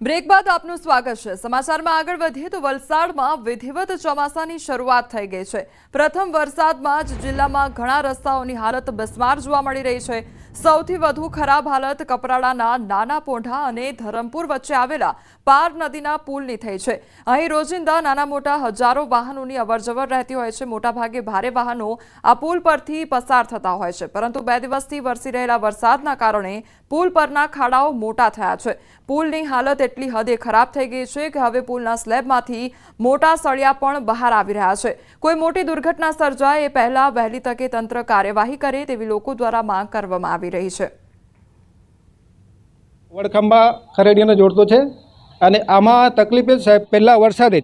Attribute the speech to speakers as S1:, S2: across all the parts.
S1: Break બાદ આપનું સ્વાગત છે। સમાચારમાં આગળ વધીએ તો વલસાડમાં વિધિવત ચોમાસાની શરૂઆત થઈ ગઈ છે। પ્રથમ વરસાદમાં જ જિલ્લામાં ઘણા રસ્તાઓની હાલત બિસ્માર જોવા મળી રહી છે। સૌથી વધુ ખરાબ હાલત કપરાડાના નાના પોંઢા અને ધરમપુર વચ્ચે આવેલા પાર નદીના પુલની થઈ છે। અહીં રોજિંદા નાના મોટા હજારો વાહનોની અવરજવર રહેતી હોય છે। મોટાભાગે ભારે વાહનો આ પુલ પરથી પસાર થતા હોય છે, પરંતુ 2 દિવસથી વરસી રહેલા વરસાદના કારણે પુલ પરના ખાડાઓ મોટા થયા છે। પુલની હાલત એટલી હદે ખરાબ થઈ ગઈ છે કે હવે પુલના સ્લેબમાંથી મોટા સળિયા પણ બહાર આવી રહ્યા છે। કોઈ મોટી દુર્ઘટના સર્જાય એ પહેલા વહેલી તકે તંત્ર કાર્યવાહી કરે તેવી લોકો દ્વારા માંગ કરવામાં આવી રહી છે।
S2: વડખંભા ખરેડીને જોડતો છે અને આમાં તકલીફ એ સાહેબ પહેલા વરસાદે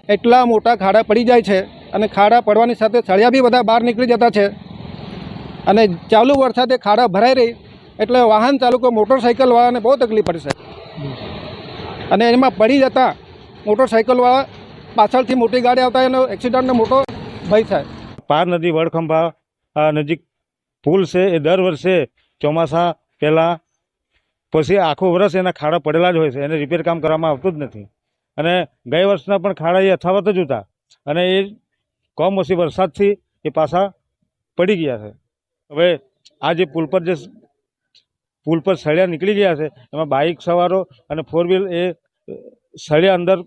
S2: એટલા મોટા ખાડા પડી જાય છે અને ખાડા પડવાની સાથે સળિયા બી બધા બહાર નીકળી જતા છે અને ચાલુ વરસાદે ખાડા ભરાઈ રહી એટલે વાહન ચાલકો મોટરસાઇકલવાળાને બહુ તકલીફ પડશે અને એમાં પડી જતા મોટરસાઇકલવાળા પાછળથી મોટી ગાડી આવતા એનો એક્સિડન્ટનો મોટો ભય થાય।
S3: પાર નદી વડખંભા નજીક પુલ છે એ દર વર્ષે ચોમાસા પહેલાં પછી આખું વર્ષ એના ખાડા પડેલા જ હોય છે, એને રિપેર કામ કરવામાં આવતું જ નથી અને ગઈ વર્ષના પણ ખાડા એ યથાવત જ હતા અને એ કમોસમી વરસાદથી એ પાછા પડી ગયા છે। હવે આ જે પુલ પર સળિયા નીકળી ગયા છે એમાં બાઇક સવારો અને 4 વ્હીલ એ સળિયા અંદર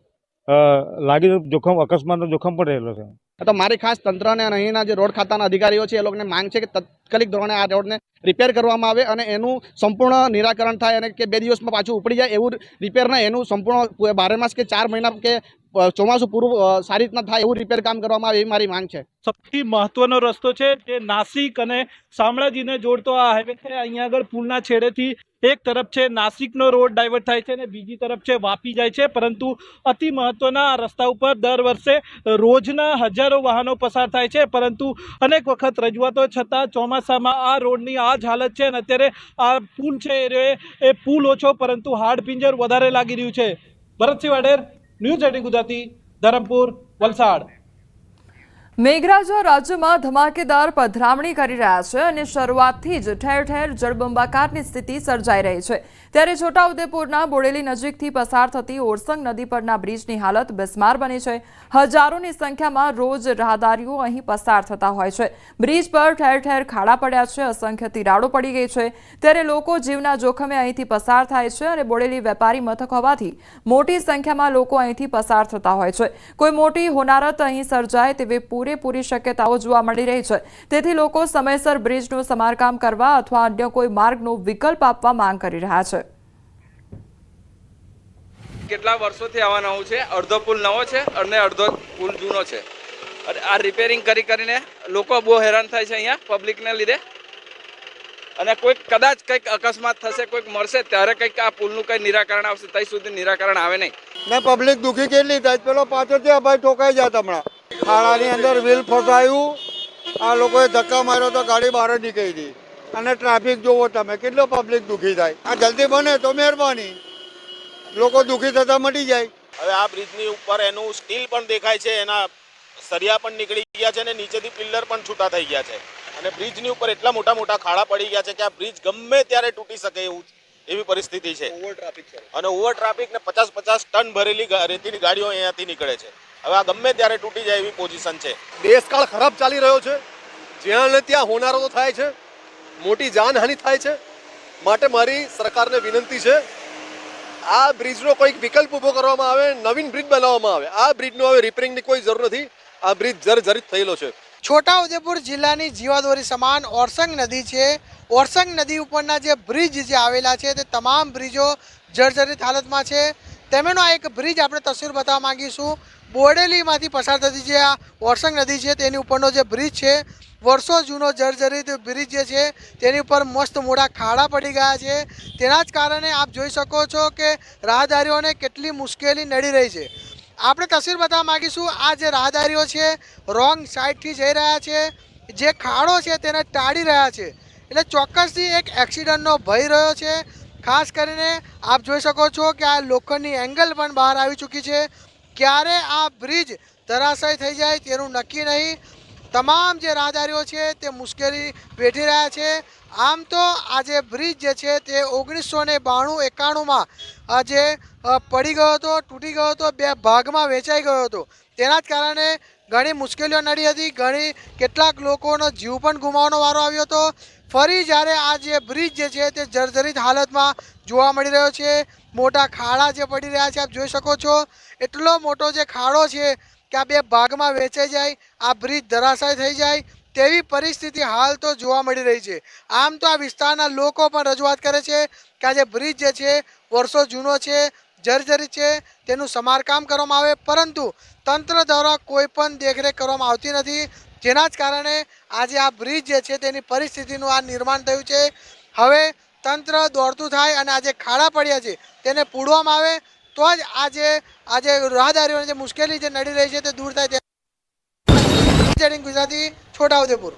S3: લાગી જોખમ અકસ્માતનો જોખમ પણ રહેલો છે।
S4: તો મારી ખાસ તંત્રને અને અહીંના જે રોડ ખાતાના અધિકારીઓ છે એ લોકોને માંગ છે કે તાત્કાલિક ધોરણે આ રોડને રિપેર કરવામાં આવે અને એનું સંપૂર્ણ નિરાકરણ થાય અને કે 2 દિવસમાં પાછું ઉપડી જાય એવું રિપેર નહીં, એનું સંપૂર્ણ 12 માસ કે 4 મહિના કે ચોમાસું પૂરું સારી રીતના થાય એવું રિપેર કામ કરવામાં આવે એવી મારી માંગ છે।
S5: સૌથી મહત્વનો રસ્તો છે જે નાસિક અને શામળાજીને જોડતો આ હાઈવે છે। અહીંયા આગળ પુલના છેડેથી એક તરફ છે નાસિકનો રોડ ડાયવર્ટ થાય છે અને બીજી તરફ છે વાપી જાય છે, પરંતુ અતિ મહત્વના આ રસ્તા ઉપર દર વર્ષે રોજના હજારો વાહનો પસાર થાય છે, પરંતુ અનેક વખત રજૂઆતો છતાં ચોમાસામાં આ રોડની આ જ હાલત છે અને અત્યારે આ પુલ છે એ પુલ ઓછો પરંતુ હાડપિંજર વધારે લાગી રહ્યું છે। ભરતસિંહ વાડેર, ન્યૂઝ 18 ગુજરાતી, ધરમપુર, વલસાડ।
S1: મેઘરાજા રાજ્યમાં ધમાકેદાર પધરામણી કરી રહ્યા છે અને શરૂઆતથી જ ઠેર ઠેર જળબંબાકારની સ્થિતિ સર્જાઈ રહી છે। ત્યારે છોટાઉદેપુરના બોડેલી નજીકથી પસાર થતી ઓરસંગ નદી પરના બ્રિજની હાલત બિસ્માર બની છે। હજારોની સંખ્યામાં રોજ રાહદારીઓ અહીં પસાર થતા હોય છે। બ્રિજ પર ઠેર ઠેર ખાડા પડ્યા છે, અસંખ્ય તિરાડો પડી ગઈ છે। ત્યારે લોકો જીવના જોખમે અહીંથી પસાર થાય છે અને બોડેલી વેપારી મથક હોવાથી મોટી સંખ્યામાં લોકો અહીંથી પસાર થતા હોય છે। કોઈ મોટી હોનારત અહીં સર્જાય તેવી પૂરેપૂરી શક્યતાઓ જોવા મળી રહી છે। તેથી લોકો સમયસર બ્રિજનું સમારકામ કરવા અથવા અન્ય કોઈ માર્ગનો વિકલ્પ આપવા માંગ કરી રહ્યા છે।
S6: કેટલા વર્ષોથી આવા નવું છે, અડધો પુલ નવો છે અને અડધો પુલ જૂનો છે અને આ રિપેરિંગ કરીને લોકો બહુ હેરાન થાય છે અહીંયા પબ્લિકને લીધે અને કોઈ કદાચ કંઈક અકસ્માત થશે, કોઈક મરશે ત્યારે કંઈક આ પુલનું કંઈ નિરાકરણ આવશે, ત્યાં સુધી નિરાકરણ આવે નહીં
S7: ને પબ્લિક દુઃખી કેટલી થાય। પેલો પાછળથી આ ભાઈ ઠોકાઈ જાય, હમણાં ખાડાની અંદર વ્હીલ ફસાયું, આ લોકોએ ધક્કા માર્યો તો ગાડી બહાર જ નીકળી ગઈ અને ટ્રાફિક જોવો તમે કેટલો પબ્લિક દુઃખી થાય। આ જલ્દી બને તો મહેરબાની, લોકો દુઃખી થતા મટી જાય।
S8: હવે આ બ્રિજની ઉપર એનું સ્ટીલ પણ દેખાય છે, એના સરિયા પણ નીકળી ગયા છે અને નીચેથી પિલ્લર પણ છૂટા થઈ ગયા છે અને બ્રિજની ઉપર એટલા મોટા મોટા ખાડા પડી ગયા છે કે આ બ્રિજ ગમે ત્યારે તૂટી શકે એવી પરિસ્થિતિ છે અને ઓવર ટ્રાફિક ને 50-50 ટન ભરેલી રેતીની ગાડીઓ અહીંયાથી નીકળે છે। હવે આ ગમે ત્યારે તૂટી જાય એવી પોઝિશન છે।
S9: દેશકાળ ખરાબ ચાલી રહ્યો છે, જ્યાં ને ત્યાં હોનારતો થાય છે, મોટી જાનહાનિ થાય છે, માટે મારી સરકારને વિનંતી છે આ બ્રિજનો કોઈક વિકલ્પ ઊભો કરવામાં આવે, નવીન બ્રિજ બનાવવામાં આવે। આ બ્રિજનો હવે રિપેરિંગની કોઈ જરૂર નથી, આ બ્રિજ જર્જરિત થયેલો છે।
S10: છોટાઉદેપુર જિલ્લાની જીવાદોરી સમાન ઓરસંગ નદી છે। ઓરસંગ નદી ઉપરના જે બ્રિજ જે આવેલા છે તે તમામ બ્રિજો જર્જરિત હાલતમાં છે। તેમાંનો એક બ્રિજ આપણે તસવીર બતાવવા માંગીશું। બોડેલીમાંથી પસાર થતી જે આ ઓરસંગ નદી છે તેની ઉપરનો જે બ્રિજ છે, વર્ષો જૂનો જર્જરિત બ્રિજ જે છે તેની ઉપર મસ્ત મોટા ખાડા પડી ગયા છે। તેના જ કારણે આપ જોઈ શકો છો કે રાહદારીઓને કેટલી મુશ્કેલી નડી રહી છે। આપણે તસવીર બતાવવા માંગીશું, આ જે રાહદારીઓ છે રોંગ સાઈડથી જઈ રહ્યા છે, જે ખાડો છે તેને ટાળી રહ્યા છે, એટલે ચોક્કસથી એક એક્સિડન્ટનો ભય રહ્યો છે। ખાસ કરીને આપ જોઈ શકો છો કે આ લોખંડની એંગલ પણ બહાર આવી ચૂકી છે। ક્યારે આ બ્રિજ ધરાશય થઈ જાય તેનું નક્કી નહીં। તમામ જે રાહદારીઓ છે તે મુશ્કેલી વેઠી રહ્યા છે। આમ તો આ જે બ્રિજ જે છે તે 1992-91માં જે પડી ગયો હતો, તૂટી ગયો હતો, બે ભાગમાં વેચાઈ ગયો હતો. તેના જ કારણે ઘણી મુશ્કેલીઓ નડી હતી, કેટલાક લોકોનો જીવ પણ ગુમાવવાનો વારો આવ્યો હતો. ફરી જ્યારે આ જે બ્રિજ જે છે તે જર્જરિત હાલતમાં જોવા મળી રહ્યો છે. મોટા ખાડા જે પડી રહ્યા છે, આપ જોઈ શકો છો. એટલો મોટો જે ખાડો છે કે આ બે ભાગમાં વેચાઈ જાય, આ બ્રિજ ધરાશાય થઈ જાય તેવી પરિસ્થિતિ હાલ તો જોવા મળી રહી છે. આમ તો આ વિસ્તારના લોકો પણ રજૂઆત કરે છે કે આ જે બ્રિજ જે છે વર્ષો જૂનો છે, જર્જરિત છે, તેનું સમારકામ કરવામાં આવે, પરંતુ તંત્ર દ્વારા કોઈ પણ દેખરેખ કરવામાં આવતી નથી. જેના જ કારણે આજે આ બ્રિજ જે છે તેની પરિસ્થિતિનું આ નિર્માણ થયું છે. હવે તંત્ર દોડતું થાય અને આ જે ખાડા પડ્યા છે તેને પૂરવામાં આવે તો જ આજે રાહદારીઓને જે મુશ્કેલી જે નડી રહી છે તે દૂર થાય. ગુજરાતી, છોટાઉદેપુર.